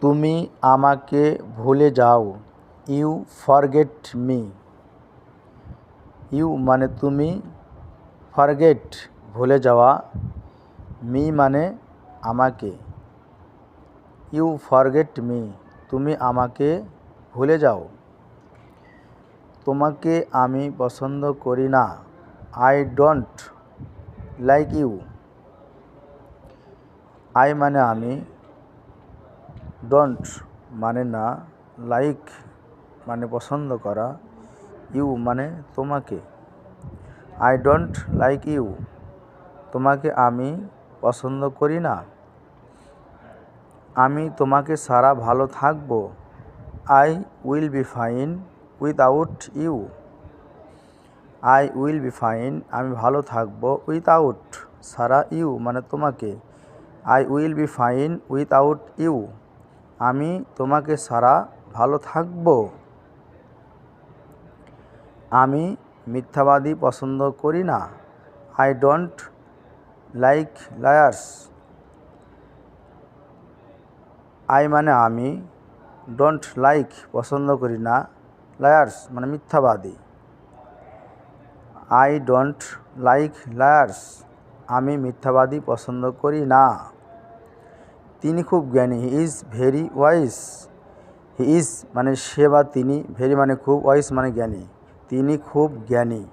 তুমি আমাকে ভুলে যাও। You forget me. ইউ মানে তুমি, ফরগেট ভুলে যাওয়া, মি মানে আমাকে। ইউ ফরগেট মি, তুমি আমাকে ভুলে যাও। তোমাকে আমি পছন্দ করি না। I don't like you. I মানে আমি, ডোন্ট মানে না, লাইক মানে পছন্দ করা, ইউ মানে তোমাকে। আই ডোন্ট লাইক ইউ, তোমাকে আমি পছন্দ করি না। আমি তোমাকে ছাড়া ভালো থাকব। I will be fine without you. I will be fine, আমি ভালো থাকব, উইথআউট ছাড়া, ইউ মানে তোমাকে। I will be fine without you, আমি তোমাকে ছাড়া ভালো থাকব। আমি মিথ্যাবাদী পছন্দ করি না। I don't like liars. I মানে আমি, ডোন্ট লাইক পছন্দ করি না, লায়ার্স মানে মিথ্যাবাদী। আই ডোন্ট লাইক লায়ার্স, আমি মিথ্যাবাদী পছন্দ করি না। তিনি খুব জ্ঞানী। He is very wise. He is মানে সে বা তিনি, ভেরি মানে খুব, ওয়াইজ মানে জ্ঞানী। তিনি খুব জ্ঞানী।